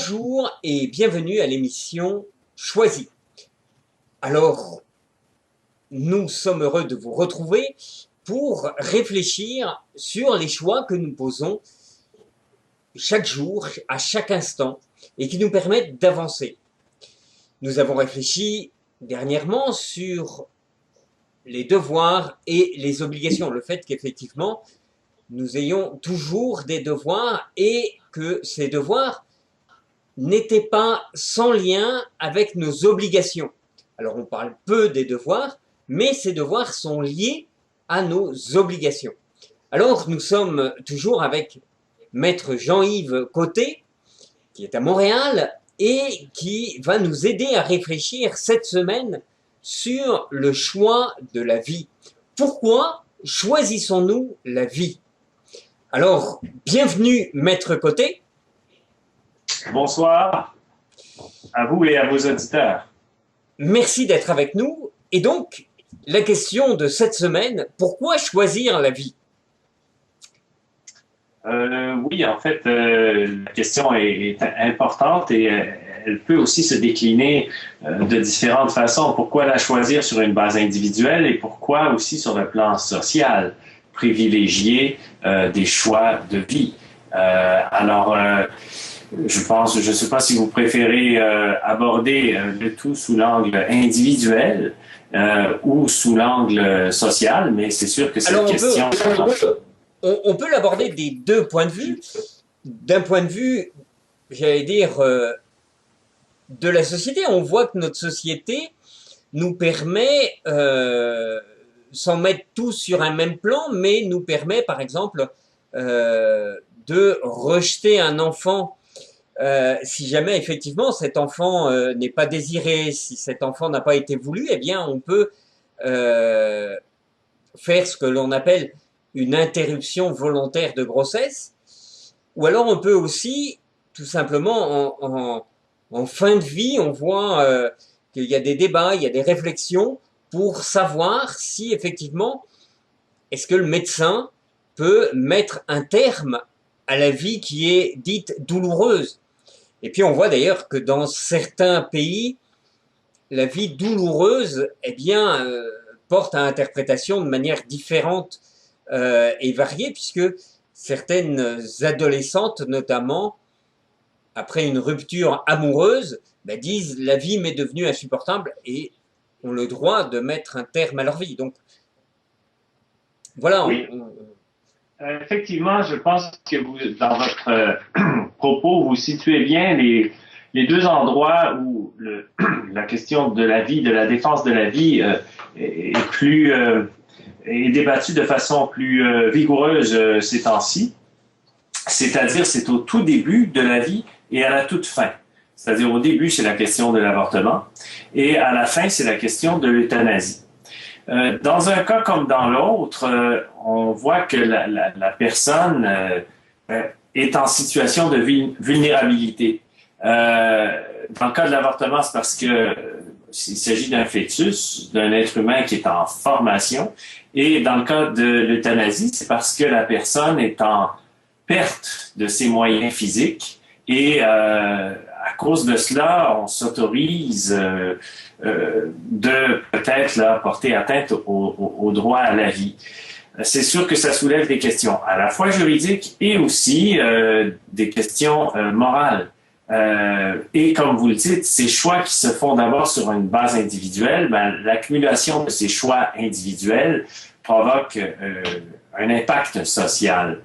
Bonjour et bienvenue à l'émission Choisie. Alors, nous sommes heureux de vous retrouver pour réfléchir sur les choix que nous posons chaque jour, à chaque instant, et qui nous permettent d'avancer. Nous avons réfléchi dernièrement sur les devoirs et les obligations, le fait qu'effectivement, nous ayons toujours des devoirs et que ces devoirs n'étaient pas sans lien avec nos obligations. Alors on parle peu des devoirs, mais ces devoirs sont liés à nos obligations. Alors nous sommes toujours avec Maître Jean-Yves Côté, qui est à Montréal et qui va nous aider à réfléchir cette semaine sur le choix de la vie. Pourquoi choisissons-nous la vie? Alors, bienvenue Maître Côté. Bonsoir à vous et à vos auditeurs. Merci d'être avec nous. Et donc, la question de cette semaine, pourquoi choisir la vie? Oui, en fait, la question est importante et elle peut aussi se décliner de différentes façons. Pourquoi la choisir sur une base individuelle et pourquoi aussi sur le plan social, privilégier des choix de vie. Je ne sais pas si vous préférez aborder le tout sous l'angle individuel ou sous l'angle social, mais c'est sûr que cette question... On peut l'aborder des deux points de vue. D'un point de vue, j'allais dire, de la société, on voit que notre société nous permet, sans mettre tous sur un même plan, mais nous permet, par exemple, de rejeter un enfant si jamais effectivement cet enfant n'est pas désiré, si cet enfant n'a pas été voulu, eh bien on peut faire ce que l'on appelle une interruption volontaire de grossesse, ou alors on peut aussi tout simplement en fin de vie, on voit qu'il y a des débats, il y a des réflexions pour savoir si effectivement est-ce que le médecin peut mettre un terme à la vie qui est dite douloureuse. Et puis on voit d'ailleurs que dans certains pays, la vie douloureuse, eh bien, porte à interprétation de manière différente et variée, puisque certaines adolescentes, notamment, après une rupture amoureuse, disent la vie m'est devenue insupportable et ont le droit de mettre un terme à leur vie. Donc, voilà. Oui. Effectivement, je pense que vous, dans votre propos, vous situez bien les deux endroits où la question de la vie, de la défense de la vie est débattue de façon plus vigoureuse ces temps-ci. C'est-à-dire, c'est au tout début de la vie et à la toute fin. C'est-à-dire, au début, c'est la question de l'avortement et à la fin, c'est la question de l'euthanasie. Dans un cas comme dans l'autre, on voit que la personne est en situation de vulnérabilité. Dans le cas de l'avortement, c'est parce que il s'agit d'un fœtus, d'un être humain qui est en formation. Et dans le cas de l'euthanasie, c'est parce que la personne est en perte de ses moyens physiques et à cause de cela, on s'autorise de peut-être porter atteinte au droit à la vie. C'est sûr que ça soulève des questions à la fois juridiques et aussi des questions morales. Et comme vous le dites, ces choix qui se font d'abord sur une base individuelle, l'accumulation de ces choix individuels provoque un impact social.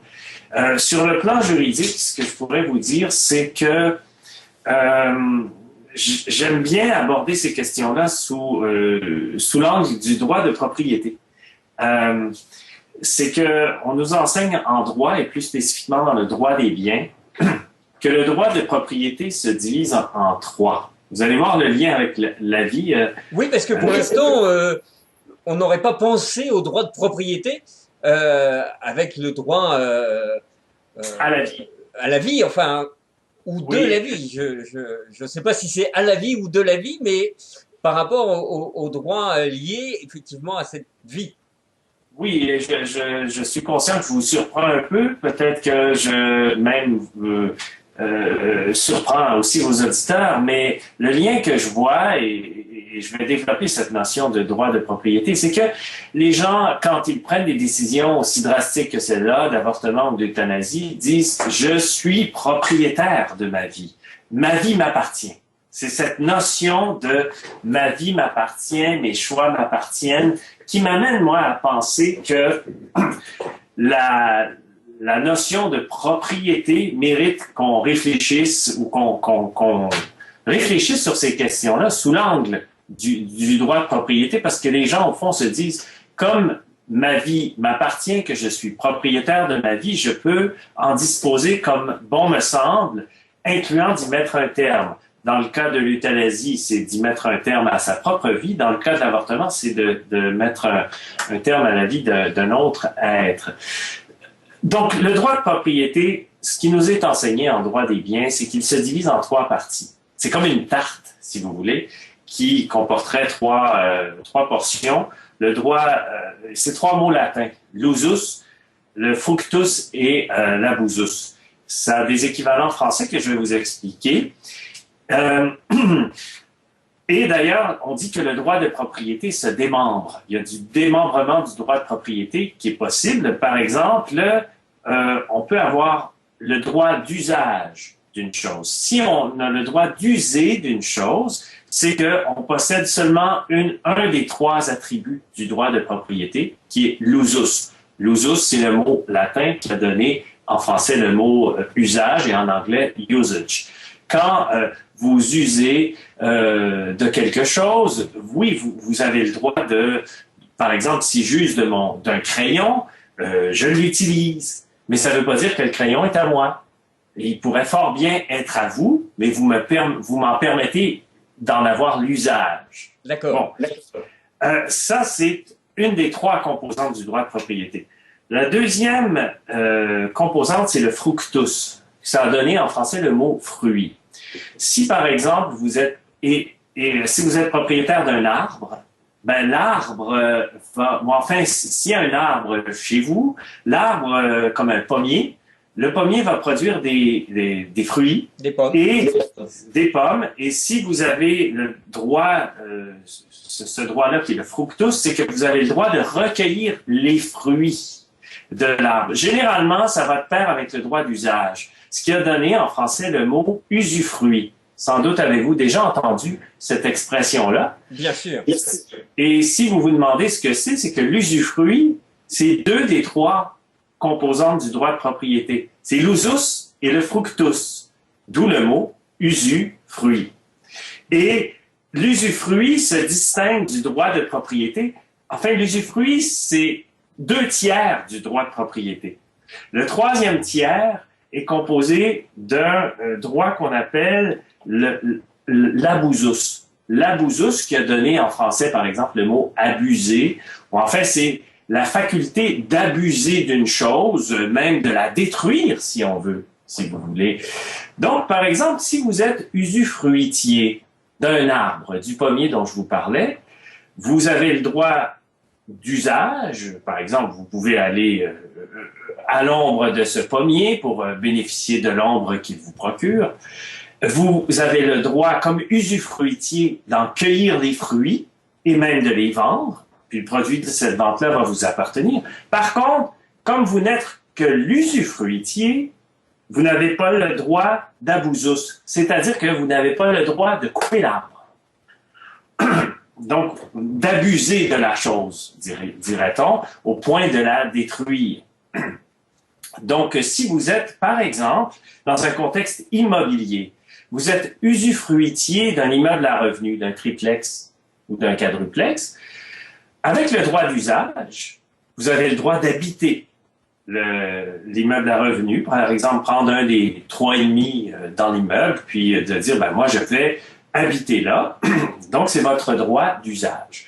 Sur le plan juridique, ce que je pourrais vous dire, c'est que j'aime bien aborder ces questions-là sous l'angle du droit de propriété. C'est qu'on nous enseigne en droit, et plus spécifiquement dans le droit des biens, que le droit de propriété se divise en trois. Vous allez voir le lien avec la vie. Oui, parce que pour l'instant, on n'aurait pas pensé au droit de propriété avec le droit à la vie. À la vie, enfin, ou de la vie. Je ne sais pas si c'est à la vie ou de la vie, mais par rapport au droit lié effectivement à cette vie. Oui, je suis conscient que je vous surprends un peu. Peut-être que je même surprend aussi vos auditeurs, mais le lien que je vois, et je vais développer cette notion de droit de propriété, c'est que les gens, quand ils prennent des décisions aussi drastiques que celle-là, d'avortement ou d'euthanasie, disent « je suis propriétaire de ma vie m'appartient ». C'est cette notion de « ma vie m'appartient, mes choix m'appartiennent » qui m'amène, moi, à penser que la notion de propriété mérite qu'on réfléchisse ou qu'on réfléchisse sur ces questions-là sous l'angle du droit de propriété, parce que les gens, au fond, se disent, comme ma vie m'appartient, que je suis propriétaire de ma vie, je peux en disposer comme bon me semble, incluant d'y mettre un terme. Dans le cas de l'euthanasie, c'est d'y mettre un terme à sa propre vie. Dans le cas de l'avortement, c'est de mettre un terme à la vie d'un autre être. Donc, le droit de propriété, ce qui nous est enseigné en droit des biens, c'est qu'il se divise en 3 parties. C'est comme une tarte, si vous voulez, qui comporterait trois portions. Le droit, c'est 3 mots latins, l'usus, le fructus et l'abusus. Ça a des équivalents français que je vais vous expliquer. Et d'ailleurs, on dit que le droit de propriété se démembre. Il y a du démembrement du droit de propriété qui est possible. Par exemple, on peut avoir le droit d'usage d'une chose. Si on a le droit d'user d'une chose, c'est qu'on possède seulement un des 3 attributs du droit de propriété, qui est l'usus. L'usus, c'est le mot latin qui a donné en français le mot usage et en anglais usage. Quand vous usez de quelque chose, oui, vous avez le droit de, par exemple, si j'use d'un crayon, je l'utilise. Mais ça ne veut pas dire que le crayon est à moi. Il pourrait fort bien être à vous, mais vous m'en permettez d'en avoir l'usage. D'accord. Bon. Ça, c'est une des 3 composantes du droit de propriété. La deuxième composante, c'est le fructus. Ça a donné en français le mot fruit. Si, par exemple, vous êtes si vous êtes propriétaire d'un arbre, ben l'arbre s'il y a un arbre chez vous, l'arbre comme un pommier, le pommier va produire des fruits, des pommes. Et des pommes. Et si vous avez le droit, ce droit-là qui est le fructus, c'est que vous avez le droit de recueillir les fruits de l'arbre. Généralement, ça va de pair avec le droit d'usage, ce qui a donné en français le mot usufruit. Sans doute avez-vous déjà entendu cette expression-là. Bien sûr. Et si vous vous demandez ce que c'est que l'usufruit, c'est 2 des 3 composantes du droit de propriété. C'est l'usus et le fructus, d'où le mot usufruit. Et l'usufruit se distingue du droit de propriété. Enfin, l'usufruit, c'est 2 tiers du droit de propriété. Le 3e tiers est composé d'un droit qu'on appelle l'abusus. L'abusus qui a donné en français, par exemple, le mot abuser. En fait, c'est la faculté d'abuser d'une chose, même de la détruire, si on veut, si vous voulez. Donc, par exemple, si vous êtes usufruitier d'un arbre, du pommier dont je vous parlais, vous avez le droit d'usage. Par exemple, vous pouvez aller à l'ombre de ce pommier pour bénéficier de l'ombre qu'il vous procure. Vous avez le droit, comme usufruitier, d'en cueillir les fruits et même de les vendre. Puis le produit de cette vente-là va vous appartenir. Par contre, comme vous n'êtes que l'usufruitier, vous n'avez pas le droit d'abusus, c'est-à-dire que vous n'avez pas le droit de couper l'arbre. Donc, d'abuser de la chose, dirait-on, au point de la détruire. Donc, si vous êtes, par exemple, dans un contexte immobilier, vous êtes usufruitier d'un immeuble à revenu, d'un triplex ou d'un quadruplex, avec le droit d'usage, vous avez le droit d'habiter l'immeuble à revenu, par exemple, prendre un des 3,5 dans l'immeuble, puis de dire, ben moi, je vais habiter là. Donc, c'est votre droit d'usage.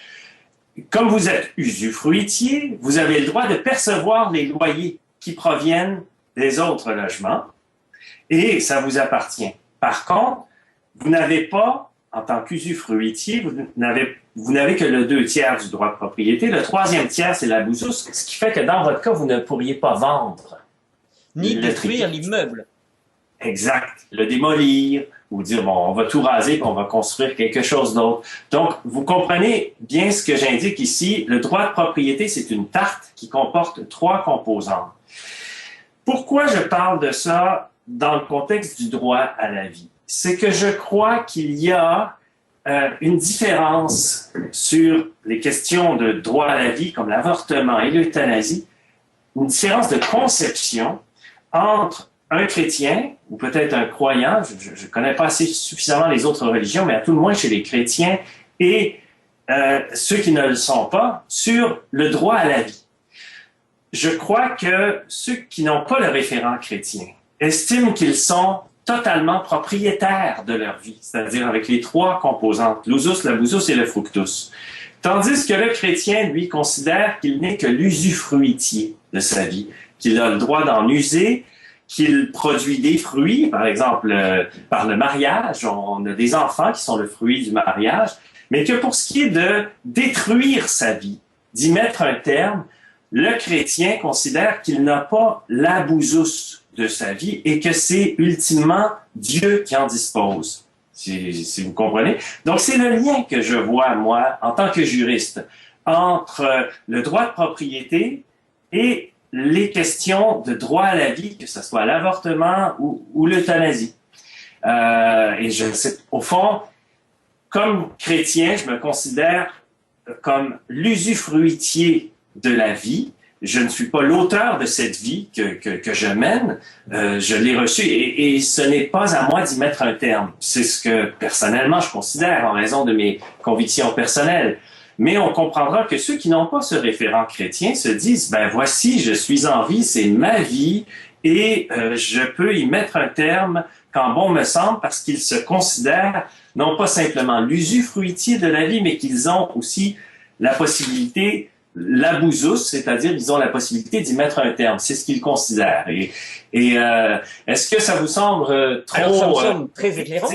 Comme vous êtes usufruitier, vous avez le droit de percevoir les loyers qui proviennent des autres logements, et ça vous appartient. Par contre, vous n'avez pas, en tant qu'usufruitier, vous n'avez que le 2 tiers du droit de propriété. Le 3e tiers, c'est l'abusus, ce qui fait que dans votre cas, vous ne pourriez pas vendre. Ni détruire l'immeuble. Exact. Le démolir, ou dire, bon, on va tout raser, puis on va construire quelque chose d'autre. Donc, vous comprenez bien ce que j'indique ici. Le droit de propriété, c'est une tarte qui comporte 3 composantes. Pourquoi je parle de ça dans le contexte du droit à la vie? C'est que je crois qu'il y a une différence sur les questions de droit à la vie, comme l'avortement et l'euthanasie, une différence de conception entre un chrétien, ou peut-être un croyant, je ne connais pas assez suffisamment les autres religions, mais à tout le moins chez les chrétiens, et ceux qui ne le sont pas, sur le droit à la vie. Je crois que ceux qui n'ont pas le référent chrétien estiment qu'ils sont totalement propriétaires de leur vie, c'est-à-dire avec les 3 composantes, l'usus, l'abusus et le fructus. Tandis que le chrétien, lui, considère qu'il n'est que l'usufruitier de sa vie, qu'il a le droit d'en user, qu'il produit des fruits, par exemple par le mariage, on a des enfants qui sont le fruit du mariage, mais que pour ce qui est de détruire sa vie, d'y mettre un terme, le chrétien considère qu'il n'a pas l'abusus de sa vie et que c'est ultimement Dieu qui en dispose, si vous comprenez. Donc, c'est le lien que je vois, moi, en tant que juriste, entre le droit de propriété et les questions de droit à la vie, que ce soit l'avortement ou l'euthanasie. Et je sais, au fond, comme chrétien, je me considère comme l'usufruitier de la vie. Je ne suis pas l'auteur de cette vie que je mène. Je l'ai reçue et ce n'est pas à moi d'y mettre un terme. C'est ce que personnellement je considère en raison de mes convictions personnelles. Mais on comprendra que ceux qui n'ont pas ce référent chrétien se disent, ben voici, je suis en vie, c'est ma vie et je peux y mettre un terme quand bon me semble parce qu'ils se considèrent non pas simplement l'usufruitier de la vie, mais qu'ils ont aussi la possibilité l'abusus, c'est-à-dire ils ont la possibilité d'y mettre un terme. C'est ce qu'ils considèrent. Et est-ce que ça vous semble trop... Alors, ça me semble très éclairant,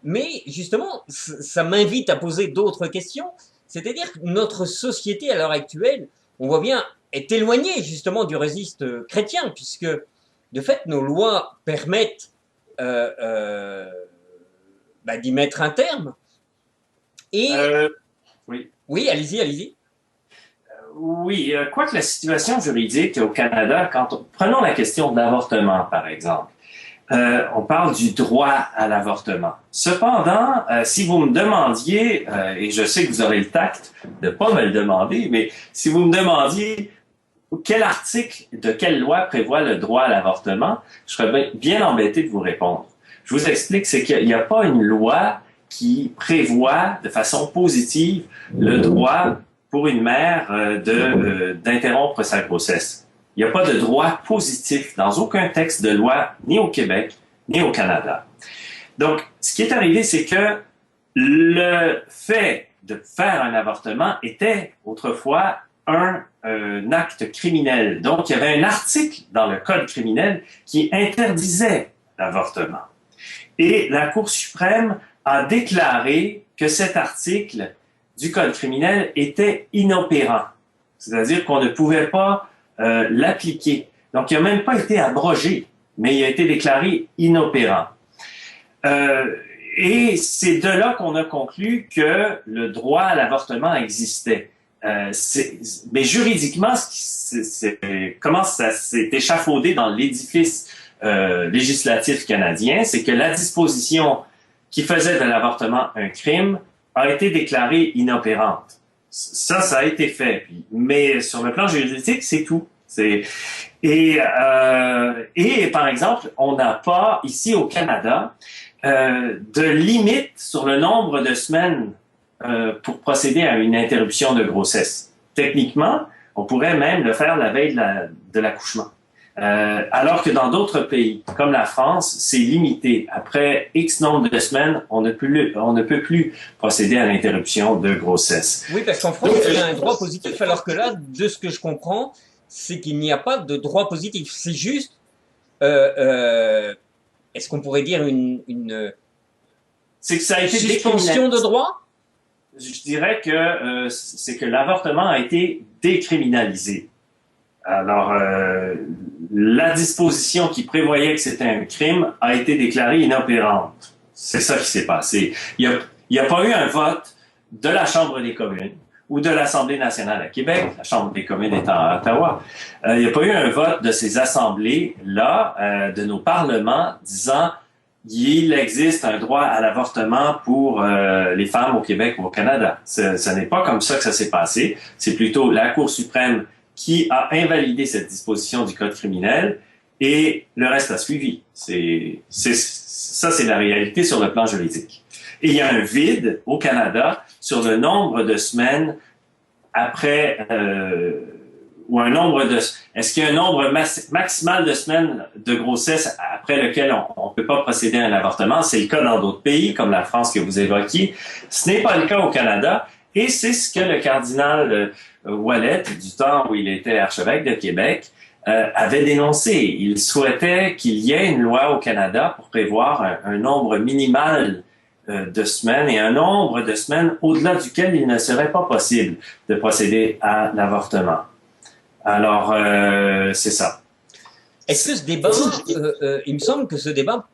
mais justement, ça m'invite à poser d'autres questions. C'est-à-dire que notre société, à l'heure actuelle, on voit bien, est éloignée justement du registre chrétien, puisque, de fait, nos lois permettent d'y mettre un terme. Et... oui. Oui, allez-y, allez-y. Oui, quoique la situation juridique au Canada, prenons la question de l'avortement, par exemple. On parle du droit à l'avortement. Cependant, si vous me demandiez, et je sais que vous aurez le tact de ne pas me le demander, mais si vous me demandiez quel article de quelle loi prévoit le droit à l'avortement, je serais bien embêté de vous répondre. Je vous explique, c'est qu'il n'y a pas une loi qui prévoit de façon positive le droit pour une mère d'interrompre sa grossesse. Il n'y a pas de droit positif dans aucun texte de loi, ni au Québec, ni au Canada. Donc, ce qui est arrivé, c'est que le fait de faire un avortement était autrefois un acte criminel. Donc, il y avait un article dans le Code criminel qui interdisait l'avortement. Et la Cour suprême a déclaré que cet article du Code criminel était inopérant. C'est-à-dire qu'on ne pouvait pas l'appliquer. Donc, il n'a même pas été abrogé, mais il a été déclaré inopérant. Et c'est de là qu'on a conclu que le droit à l'avortement existait. Mais juridiquement, comment ça s'est échafaudé dans l'édifice législatif canadien, c'est que la disposition qui faisait de l'avortement un crime a été déclarée inopérante. Ça a été fait. Mais sur le plan juridique, c'est tout. Et par exemple, on n'a pas, ici au Canada, de limite sur le nombre de semaines pour procéder à une interruption de grossesse. Techniquement, on pourrait même le faire la veille de l'accouchement. Alors que dans d'autres pays, comme la France, c'est limité. Après X nombre de semaines, on ne peut plus procéder à l'interruption de grossesse. Oui, parce qu'en France, il y a un droit positif, alors que là, de ce que je comprends, c'est qu'il n'y a pas de droit positif. C'est juste, est-ce qu'on pourrait dire une c'est que ça a été suspension de droit? Je dirais que c'est que l'avortement a été décriminalisé. Alors, la disposition qui prévoyait que c'était un crime a été déclarée inopérante. C'est ça qui s'est passé. Il y a pas eu un vote de la Chambre des communes ou de l'Assemblée nationale à Québec, la Chambre des communes étant à Ottawa. Il n'y a pas eu un vote de ces assemblées-là, de nos parlements, disant il existe un droit à l'avortement pour les femmes au Québec ou au Canada. Ce n'est pas comme ça que ça s'est passé. C'est plutôt la Cour suprême qui a invalidé cette disposition du Code criminel et le reste a suivi. Ça, c'est la réalité sur le plan juridique. Et il y a un vide au Canada sur le nombre de semaines après, ou un nombre de... Est-ce qu'il y a un nombre maximal de semaines de grossesse après lequel on ne peut pas procéder à un avortement? C'est le cas dans d'autres pays, comme la France que vous évoquiez. Ce n'est pas le cas au Canada, et c'est ce que le cardinal Ouellet, du temps où il était archevêque de Québec, avait dénoncé. Il souhaitait qu'il y ait une loi au Canada pour prévoir un nombre minimal de semaines et un nombre de semaines au-delà duquel il ne serait pas possible de procéder à l'avortement. Alors, c'est ça. Est-ce que ce débat, il me semble que ce débat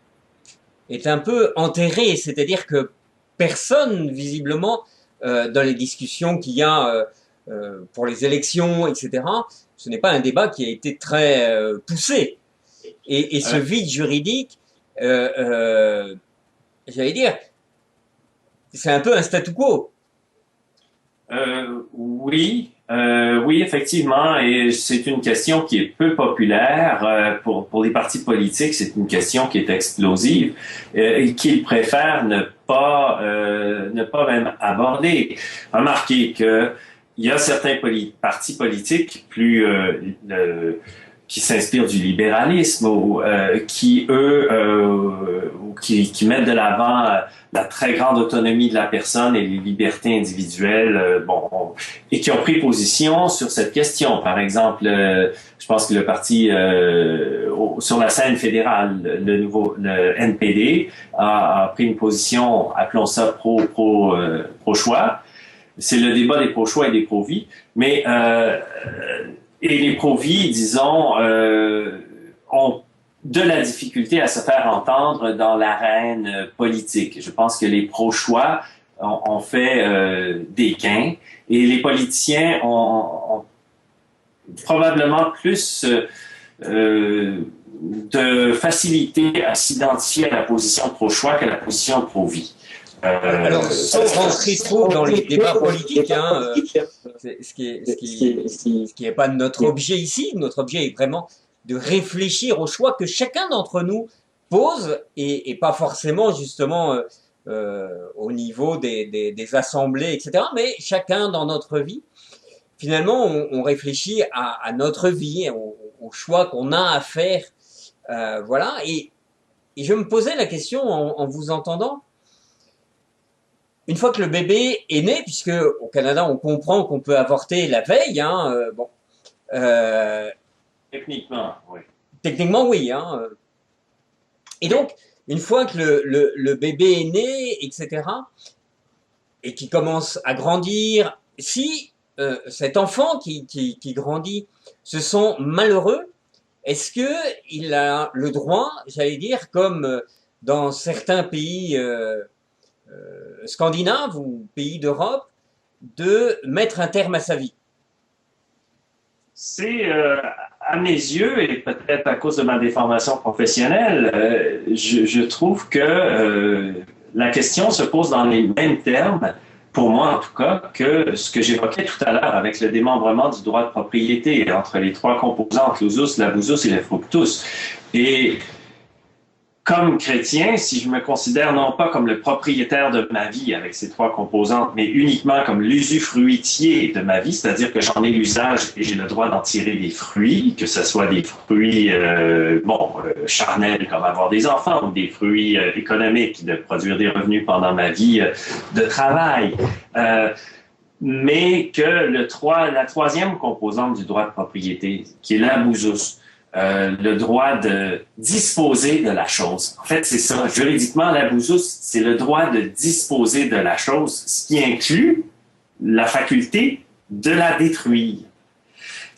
est un peu enterré, c'est-à-dire que personne, visiblement, dans les discussions qu'il y a pour les élections, etc., ce n'est pas un débat qui a été très poussé. Et ce vide juridique, j'allais dire, c'est un peu un statu quo. Oui, effectivement, et c'est une question qui est peu populaire pour les partis politiques. C'est une question qui est explosive et qu'ils préfèrent ne pas même aborder. Remarquez que il y a certains partis politiques qui s'inspirent du libéralisme ou qui mettent de l'avant la très grande autonomie de la personne et les libertés individuelles, et qui ont pris position sur cette question. Par exemple, je pense que le parti sur la scène fédérale, le NPD, a pris une position, appelons ça pro-choix. C'est le débat des pro-choix et des pro-vie, mais et les pro-vie, disons, ont de la difficulté à se faire entendre dans l'arène politique. Je pense que les pro-choix ont fait des gains et les politiciens ont probablement plus de facilité à s'identifier à la position pro-choix qu'à la position pro-vie. Alors, sans rentrer trop dans les débats politiques, ce qui est pas notre objet ici, notre objet est vraiment de réfléchir aux choix que chacun d'entre nous pose et pas forcément justement au niveau des assemblées, etc. Mais chacun dans notre vie, finalement, on réfléchit à notre vie, aux choix qu'on a à faire, voilà. Et je me posais la question en vous entendant. Une fois que le bébé est né, puisque au Canada on comprend qu'on peut avorter la veille, Techniquement, oui. Techniquement, oui. Et donc, une fois que le bébé est né, etc., et qui commence à grandir, si cet enfant qui grandit se sent malheureux, est-ce que il a le droit, j'allais dire, comme dans certains pays scandinaves ou pays d'Europe, de mettre un terme à sa vie? C'est, à mes yeux, et peut-être à cause de ma déformation professionnelle, je trouve que la question se pose dans les mêmes termes, pour moi en tout cas, que ce que j'évoquais tout à l'heure avec le démembrement du droit de propriété entre les trois composantes, l'usus, l'abusus et le fructus. Et comme chrétien, si je me considère non pas comme le propriétaire de ma vie avec ces trois composantes, mais uniquement comme l'usufruitier de ma vie, c'est-à-dire que j'en ai l'usage et j'ai le droit d'en tirer des fruits, que ce soit des fruits charnels comme avoir des enfants ou des fruits économiques, de produire des revenus pendant ma vie de travail. Mais que la troisième composante du droit de propriété, qui est l'abusus, le droit de disposer de la chose. En fait, c'est ça. Juridiquement, l'abusus, c'est le droit de disposer de la chose, ce qui inclut la faculté de la détruire.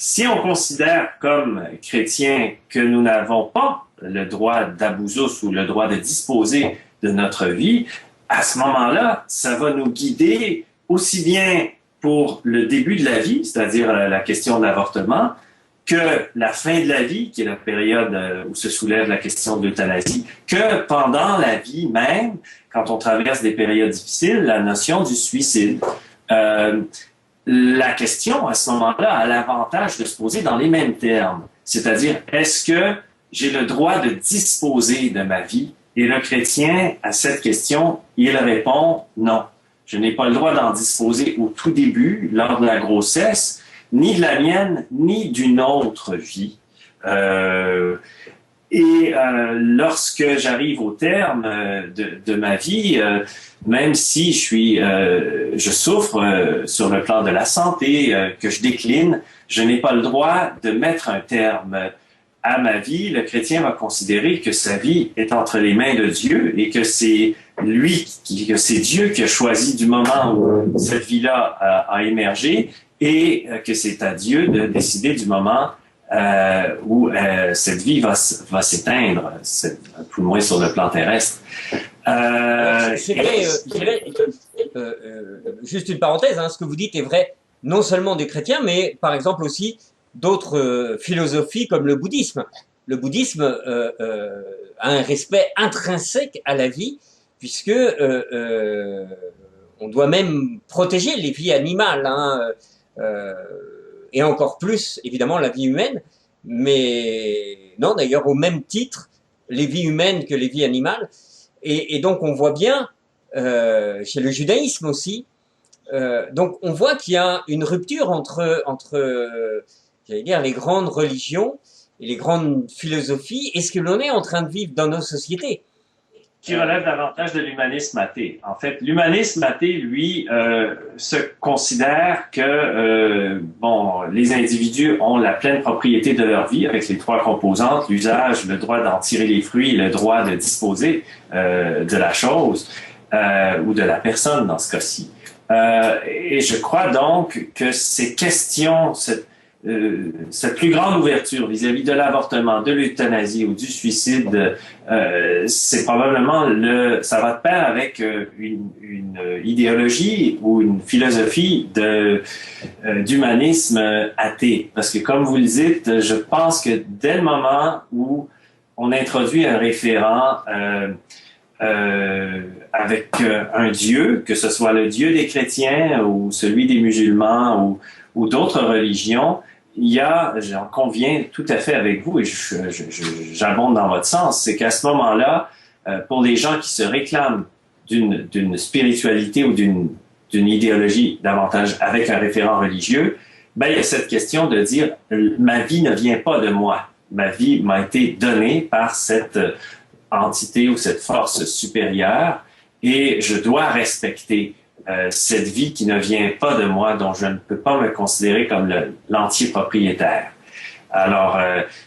Si on considère comme chrétiens que nous n'avons pas le droit d'abouzos ou le droit de disposer de notre vie, à ce moment-là, ça va nous guider aussi bien pour le début de la vie, c'est-à-dire la question de l'avortement, que la fin de la vie, qui est la période où se soulève la question de l'euthanasie, que pendant la vie même, quand on traverse des périodes difficiles, la notion du suicide. La question, à ce moment-là, a l'avantage de se poser dans les mêmes termes. C'est-à-dire, est-ce que j'ai le droit de disposer de ma vie? Et le chrétien, à cette question, il répond non. Je n'ai pas le droit d'en disposer au tout début, lors de la grossesse, ni de la mienne, ni d'une autre vie. Lorsque j'arrive au terme de ma vie, même si je souffre sur le plan de la santé, que je décline, je n'ai pas le droit de mettre un terme à ma vie. Le chrétien va considérer que sa vie est entre les mains de Dieu et que c'est que c'est Dieu qui a choisi du moment où cette vie-là a émergé et que c'est à Dieu de décider du moment où cette vie va s'éteindre, tout le moins sur le plan terrestre. Juste une parenthèse, ce que vous dites est vrai non seulement des chrétiens, mais par exemple aussi d'autres philosophies comme le bouddhisme. Le bouddhisme a un respect intrinsèque à la vie, puisque on doit même protéger les vies animales, et encore plus, évidemment, la vie humaine, mais non, d'ailleurs, au même titre, les vies humaines que les vies animales. Et donc, on voit bien, chez le judaïsme aussi, donc on voit qu'il y a une rupture entre j'allais dire, les grandes religions et les grandes philosophies et ce que l'on est en train de vivre dans nos sociétés. Qui relève davantage de l'humanisme athée. En fait, l'humanisme athée, lui, se considère que les individus ont la pleine propriété de leur vie avec les trois composantes, l'usage, le droit d'en tirer les fruits, le droit de disposer de la chose ou de la personne dans ce cas-ci. Et je crois donc que ces questions, cette plus grande ouverture vis-à-vis de l'avortement, de l'euthanasie ou du suicide, c'est probablement ça va de pair avec une idéologie ou une philosophie d'humanisme athée. Parce que comme vous le dites, je pense que dès le moment où on introduit un référent avec un Dieu, que ce soit le Dieu des chrétiens ou celui des musulmans ou d'autres religions, j'en conviens tout à fait avec vous et j'abonde dans votre sens, c'est qu'à ce moment-là, pour les gens qui se réclament d'une spiritualité ou d'une idéologie davantage avec un référent religieux, il y a cette question de dire ma vie ne vient pas de moi, ma vie m'a été donnée par cette entité ou cette force supérieure et je dois respecter cette vie qui ne vient pas de moi, dont je ne peux pas me considérer comme l'entier propriétaire. Alors,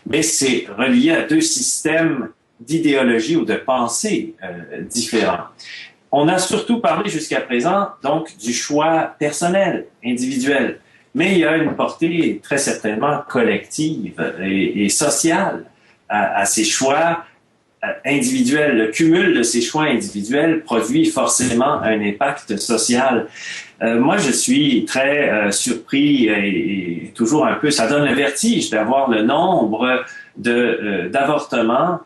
mais c'est relié à deux systèmes d'idéologie ou de pensée différents. On a surtout parlé jusqu'à présent, donc, du choix personnel, individuel. Mais il y a une portée très certainement collective et sociale à ces choix individuel. Le cumul de ces choix individuels produit forcément un impact social. Moi, je suis très surpris et toujours un peu, ça donne le vertige d'avoir le nombre d'avortements,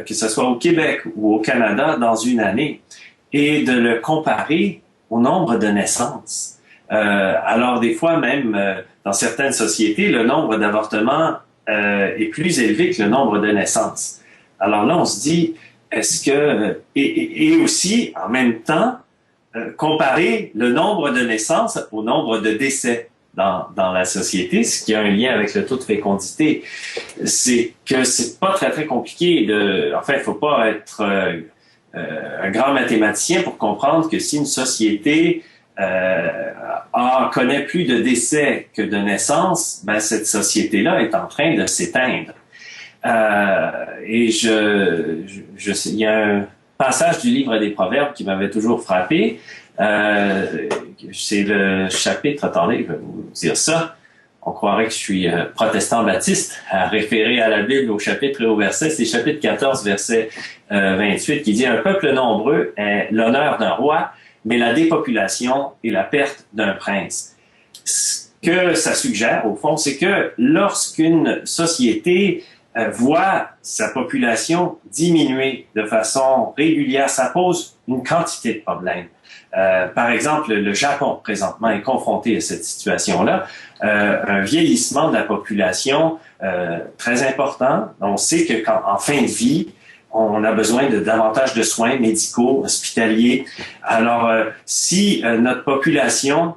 que ce soit au Québec ou au Canada, dans une année, et de le comparer au nombre de naissances. Alors, des fois, même dans certaines sociétés, le nombre d'avortements est plus élevé que le nombre de naissances. Alors là, on se dit, est-ce que... Et aussi, en même temps, comparer le nombre de naissances au nombre de décès dans la société, ce qui a un lien avec le taux de fécondité. C'est que c'est pas très, très compliqué Enfin, il faut pas être un grand mathématicien pour comprendre que si une société connaît plus de décès que de naissances, cette société-là est en train de s'éteindre. Et il y a un passage du livre des Proverbes qui m'avait toujours frappé. C'est le chapitre, attendez, je vais vous dire ça. On croirait que je suis protestant baptiste, à référer à la Bible au chapitre et au verset. C'est chapitre 14, verset 28, qui dit « Un peuple nombreux est l'honneur d'un roi, mais la dépopulation est la perte d'un prince. » Ce que ça suggère, au fond, c'est que lorsqu'une société voit sa population diminuer de façon régulière, ça pose une quantité de problèmes. Par exemple, le Japon, présentement, est confronté à cette situation-là. Un vieillissement de la population très important. On sait que en fin de vie, on a besoin de davantage de soins médicaux, hospitaliers. Alors, si notre population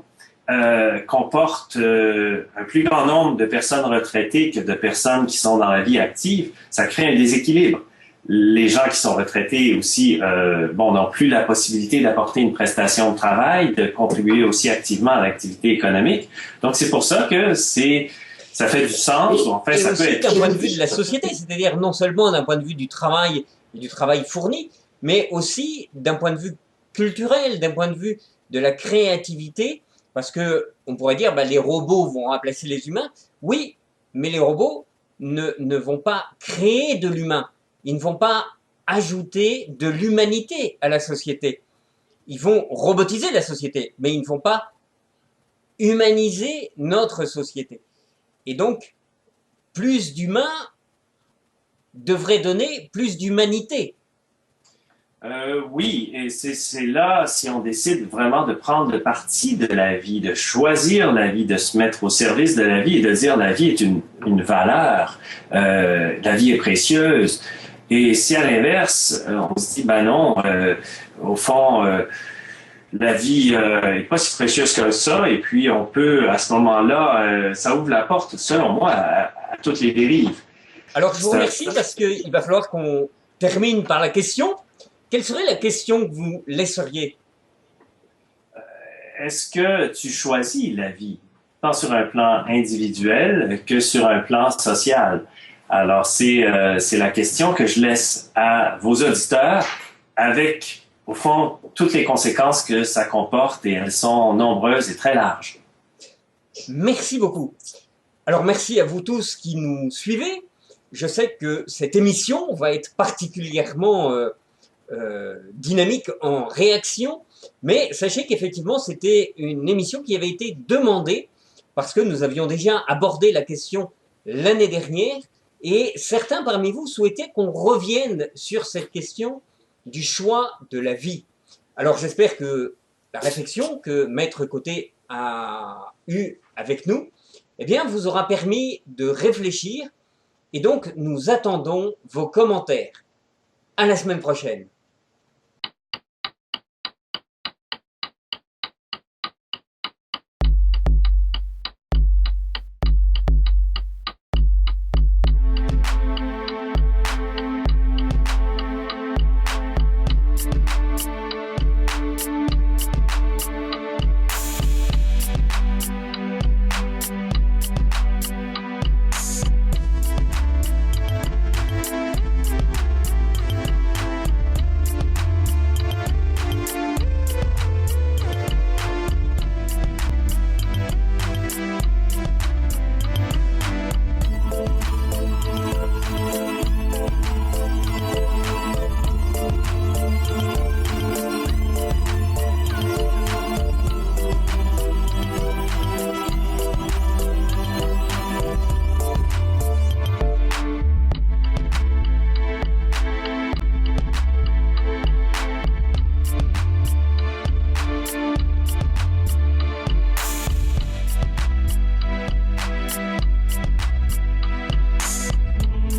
comporte un plus grand nombre de personnes retraitées que de personnes qui sont dans la vie active, ça crée un déséquilibre. Les gens qui sont retraités aussi n'ont plus la possibilité d'apporter une prestation de travail, de contribuer aussi activement à l'activité économique. Donc, c'est pour ça que ça fait du sens. En fait, ça peut être d'un point de vue de la société, c'est-à-dire non seulement d'un point de vue du travail et du travail fourni, mais aussi d'un point de vue culturel, d'un point de vue de la créativité, parce que on pourrait dire les robots vont remplacer les humains. Oui, mais les robots ne vont pas créer de l'humain. Ils ne vont pas ajouter de l'humanité à la société. Ils vont robotiser la société, mais ils ne vont pas humaniser notre société. Et donc, plus d'humains devrait donner plus d'humanité. Oui, et c'est là, si on décide vraiment de prendre le parti de la vie, de choisir la vie, de se mettre au service de la vie et de dire la vie est une valeur, la vie est précieuse. Et si à l'inverse, on se dit, non, au fond, la vie est pas si précieuse que ça, et puis on peut, à ce moment-là, ça ouvre la porte, selon moi, à toutes les dérives. Alors je vous remercie parce qu'il va falloir qu'on termine par la question. Quelle serait la question que vous laisseriez? Est-ce que tu choisis la vie, tant sur un plan individuel que sur un plan social? Alors, c'est la question que je laisse à vos auditeurs avec, au fond, toutes les conséquences que ça comporte, et elles sont nombreuses et très larges. Merci beaucoup. Alors, merci à vous tous qui nous suivez. Je sais que cette émission va être particulièrement dynamique en réaction, mais sachez qu'effectivement, c'était une émission qui avait été demandée parce que nous avions déjà abordé la question l'année dernière. Et certains parmi vous souhaitaient qu'on revienne sur cette question du choix de la vie. Alors j'espère que la réflexion que Maître Côté a eue avec nous, vous aura permis de réfléchir, et donc nous attendons vos commentaires. À la semaine prochaine.